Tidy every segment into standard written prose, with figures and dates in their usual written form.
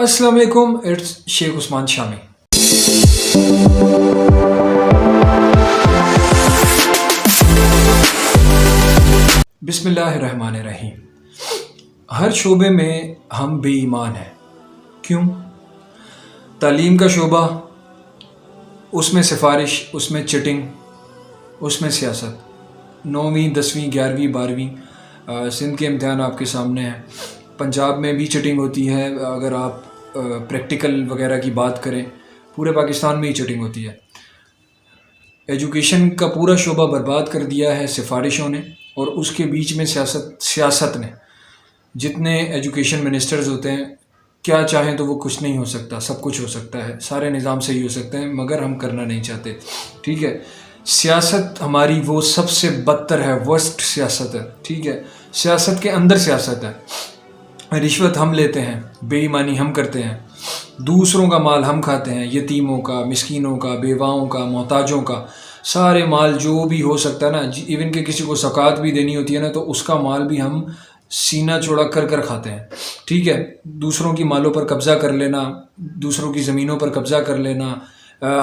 السلام علیکم، اٹس شیخ عثمان شامی۔ بسم اللہ الرحمن الرحیم۔ ہر شعبے میں ہم بے ایمان ہیں۔ کیوں؟ تعلیم کا شعبہ، اس میں سفارش، اس میں چٹنگ، اس میں سیاست۔ 9ویں 10ویں 11ویں 12ویں سندھ کے امتحان آپ کے سامنے ہیں۔ پنجاب میں بھی چٹنگ ہوتی ہے، اگر آپ پریکٹیکل وغیرہ کی بات کریں، پورے پاکستان میں ہی چٹنگ ہوتی ہے۔ ایجوکیشن کا پورا شعبہ برباد کر دیا ہے سفارشوں نے، اور اس کے بیچ میں سیاست نے۔ جتنے ایجوکیشن منسٹرز ہوتے ہیں، کیا چاہیں تو وہ کچھ نہیں ہو سکتا، سب کچھ ہو سکتا ہے، سارے نظام صحیح ہو سکتے ہیں، مگر ہم کرنا نہیں چاہتے۔ ٹھیک ہے، سیاست ہماری وہ سب سے بدتر ہے، ورسٹ سیاست ہے۔ ٹھیک ہے، سیاست کے اندر سیاست ہے۔ رشوت ہم لیتے ہیں، بے ایمانی ہم کرتے ہیں، دوسروں کا مال ہم کھاتے ہیں، یتیموں کا، مسکینوں کا، بیواؤں کا، محتاجوں کا، سارے مال جو بھی ہو سکتا ہے نا، ایون کہ کسی کو زکوٰۃ بھی دینی ہوتی ہے نا، تو اس کا مال بھی ہم سینہ چوڑا کر کھاتے ہیں۔ ٹھیک ہے، دوسروں کی مالوں پر قبضہ کر لینا، دوسروں کی زمینوں پر قبضہ کر لینا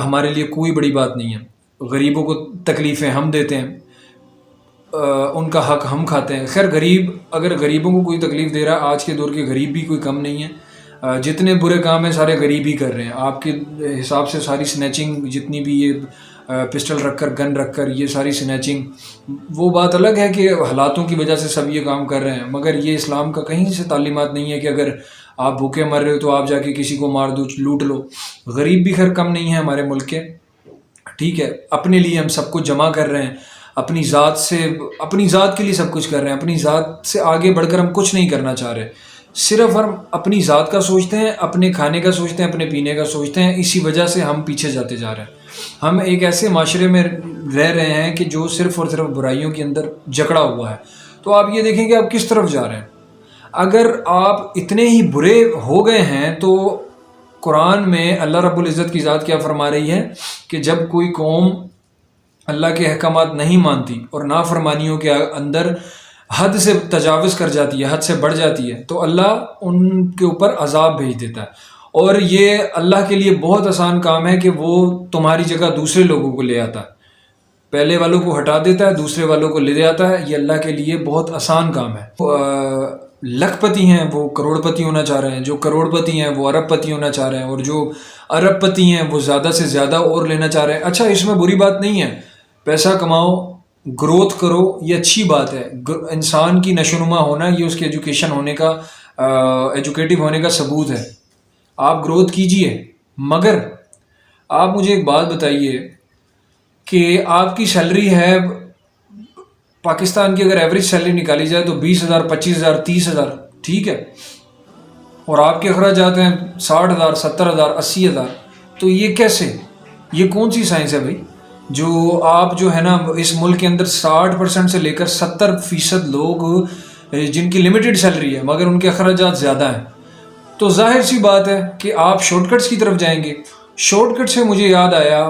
ہمارے لیے کوئی بڑی بات نہیں ہے۔ غریبوں کو تکلیفیں ہم دیتے ہیں، ان کا حق ہم کھاتے ہیں۔ خیر، اگر غریبوں کو کوئی تکلیف دے رہا ہے، آج کے دور کے غریب بھی کوئی کم نہیں ہے، جتنے برے کام ہیں سارے غریب ہی کر رہے ہیں۔ آپ کے حساب سے ساری سنیچنگ، جتنی بھی یہ پسٹل رکھ کر، گن رکھ کر، یہ ساری سنیچنگ، وہ بات الگ ہے کہ حالاتوں کی وجہ سے سب یہ کام کر رہے ہیں، مگر یہ اسلام کا کہیں سے تعلیمات نہیں ہے کہ اگر آپ بھوکے مر رہے ہو تو آپ جا کے کسی کو مار دو، لوٹ لو۔ غریب بھی خیر کم نہیں ہے ہمارے ملک کے۔ ٹھیک ہے، اپنے لیے ہم سب کچھ جمع کر رہے ہیں، اپنی ذات کے لیے سب کچھ کر رہے ہیں، اپنی ذات سے آگے بڑھ کر ہم کچھ نہیں کرنا چاہ رہے، صرف ہم اپنی ذات کا سوچتے ہیں، اپنے کھانے کا سوچتے ہیں، اپنے پینے کا سوچتے ہیں۔ اسی وجہ سے ہم پیچھے جاتے جا رہے ہیں۔ ہم ایک ایسے معاشرے میں رہ رہے ہیں کہ جو صرف اور صرف برائیوں کے اندر جکڑا ہوا ہے۔ تو آپ یہ دیکھیں کہ آپ کس طرف جا رہے ہیں۔ اگر آپ اتنے ہی برے ہو گئے ہیں تو قرآن میں اللہ رب العزت کی ذات کیا فرما رہی ہے کہ جب کوئی قوم اللہ کے احکامات نہیں مانتی اور نافرمانیوں کے اندر حد سے تجاوز کر جاتی ہے، حد سے بڑھ جاتی ہے، تو اللہ ان کے اوپر عذاب بھیج دیتا ہے۔ اور یہ اللہ کے لیے بہت آسان کام ہے کہ وہ تمہاری جگہ دوسرے لوگوں کو لے آتا ہے، پہلے والوں کو ہٹا دیتا ہے، دوسرے والوں کو لے آتا ہے۔ یہ اللہ کے لیے بہت آسان کام ہے۔ لکھ پتی ہیں وہ کروڑ پتی ہونا چاہ رہے ہیں، جو کروڑ پتی ہیں وہ ارب پتی ہونا چاہ رہے ہیں، اور جو ارب پتی ہیں وہ زیادہ سے زیادہ اور لینا چاہ رہے ہیں۔ اچھا، اس میں بری بات نہیں ہے، پیسہ کماؤ، گروتھ کرو، یہ اچھی بات ہے۔ انسان کی نشوونما ہونا یہ اس کے ایجوکیشن ہونے کا، ایجوکیٹو ہونے کا ثبوت ہے۔ آپ گروتھ کیجئے، مگر آپ مجھے ایک بات بتائیے کہ آپ کی سیلری ہے پاکستان کی، اگر ایوریج سیلری نکالی جائے تو 20,000 25,000 30,000، ٹھیک ہے، اور آپ کے اخراجات ہیں 60,000 70,000 80,000، تو یہ کیسے؟ یہ کون سی سائنس ہے بھائی؟ جو آپ جو ہے نا اس ملک کے اندر 60% سے لے کر 70% لوگ جن کی لمیٹڈ سیلری ہے مگر ان کے اخراجات زیادہ ہیں، تو ظاہر سی بات ہے کہ آپ شارٹ کٹس کی طرف جائیں گے۔ شارٹ کٹ سے مجھے یاد آیا،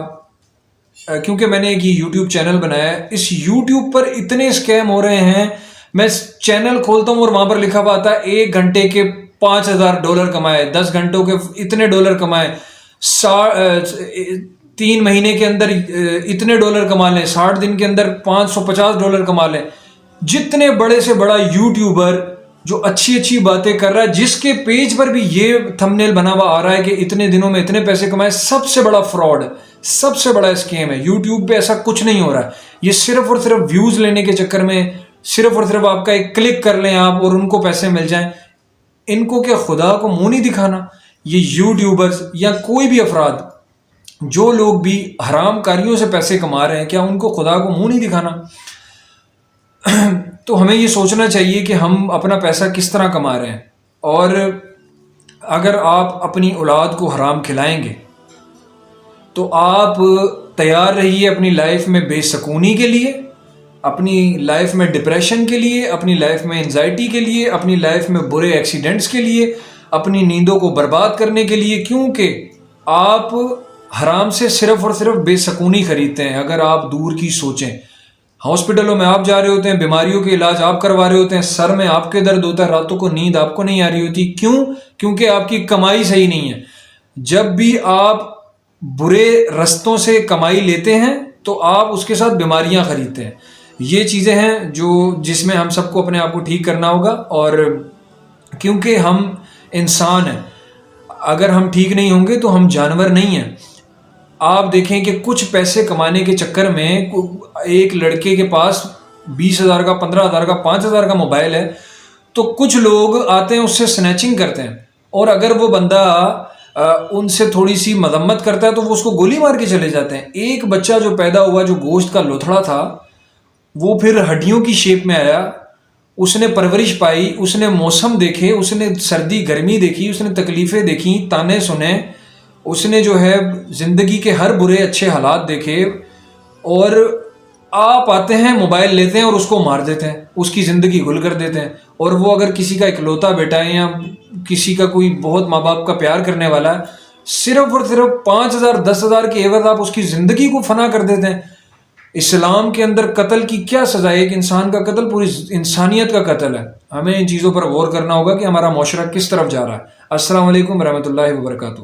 کیونکہ میں نے ایک یوٹیوب چینل بنایا ہے، اس یوٹیوب پر اتنے اسکیم ہو رہے ہیں، میں چینل کھولتا ہوں اور وہاں پر لکھا ہوا آتا ہے 1 گھنٹے کے $5,000 کمائے، 10 گھنٹوں کے اتنے ڈالر کمائے، 3 مہینے کے اندر اتنے ڈالر کما لیں، 60 دن کے اندر $550 کما لیں۔ جتنے بڑے سے بڑا یوٹیوبر جو اچھی باتیں کر رہا ہے، جس کے پیج پر بھی یہ تھمبنیل بنا ہوا آ رہا ہے کہ اتنے دنوں میں اتنے پیسے کمائے، سب سے بڑا فراڈ، سب سے بڑا اسکیم ہے۔ یوٹیوب پہ ایسا کچھ نہیں ہو رہا ہے، یہ صرف اور صرف ویوز لینے کے چکر میں، صرف اور صرف آپ کا ایک کلک کر لیں آپ اور ان کو پیسے مل جائیں۔ ان کو کیا خدا کو منہ نہیں دکھانا؟ یہ یوٹیوبرز یا کوئی بھی افراد جو لوگ بھی حرام کاریوں سے پیسے کما رہے ہیں، کیا ان کو خدا کو منہ نہیں دکھانا؟ تو ہمیں یہ سوچنا چاہیے کہ ہم اپنا پیسہ کس طرح کما رہے ہیں، اور اگر آپ اپنی اولاد کو حرام کھلائیں گے تو آپ تیار رہیے اپنی لائف میں بے سکونی کے لیے، اپنی لائف میں ڈپریشن کے لیے، اپنی لائف میں انزائٹی کے لیے، اپنی لائف میں برے ایکسیڈنٹس کے لیے، اپنی نیندوں کو برباد کرنے کے لیے، کیونکہ آپ حرام سے صرف اور صرف بے سکونی خریدتے ہیں۔ اگر آپ دور کی سوچیں، ہاسپٹلوں میں آپ جا رہے ہوتے ہیں، بیماریوں کے علاج آپ کروا رہے ہوتے ہیں، سر میں آپ کے درد ہوتا ہے، راتوں کو نیند آپ کو نہیں آ رہی ہوتی. کیوں؟ کیونکہ آپ کی کمائی صحیح نہیں ہے. جب بھی آپ برے رستوں سے کمائی لیتے ہیں تو آپ اس کے ساتھ بیماریاں خریدتے ہیں. یہ چیزیں ہیں جس میں ہم سب کو اپنے آپ کو ٹھیک کرنا ہوگا. اور کیونکہ ہم انسان ہیں، اگر ہم ٹھیک نہیں ہوں گے تو ہم جانور نہیں ہیں. آپ دیکھیں کہ کچھ پیسے کمانے کے چکر میں ایک لڑکے کے پاس 20,000 کا، 15,000 کا، 5,000 کا موبائل ہے تو کچھ لوگ آتے ہیں اس سے سنیچنگ کرتے ہیں، اور اگر وہ بندہ ان سے تھوڑی سی مذمت کرتا ہے تو وہ اس کو گولی مار کے چلے جاتے ہیں. ایک بچہ جو پیدا ہوا جو گوشت کا لوتھڑا تھا وہ پھر ہڈیوں کی شیپ میں آیا، اس نے پرورش پائی، اس نے موسم دیکھے، اس نے سردی گرمی دیکھی، اس نے تکلیفیں دیکھی، تانے سنے، اس نے جو ہے زندگی کے ہر برے اچھے حالات دیکھے. اور آپ آتے ہیں، موبائل لیتے ہیں اور اس کو مار دیتے ہیں، اس کی زندگی گل کر دیتے ہیں. اور وہ اگر کسی کا اکلوتا بیٹا ہے یا کسی کا کوئی بہت ماں باپ کا پیار کرنے والا ہے، صرف اور صرف 5,000 10,000 کی عوض آپ اس کی زندگی کو فنا کر دیتے ہیں. اسلام کے اندر قتل کی کیا سزا ہے؟ ایک انسان کا قتل پوری انسانیت کا قتل ہے. ہمیں ان چیزوں پر غور کرنا ہوگا کہ ہمارا معاشرہ کس طرف جا رہا ہے. السلام علیکم ورحمۃ اللہ وبرکاتہ.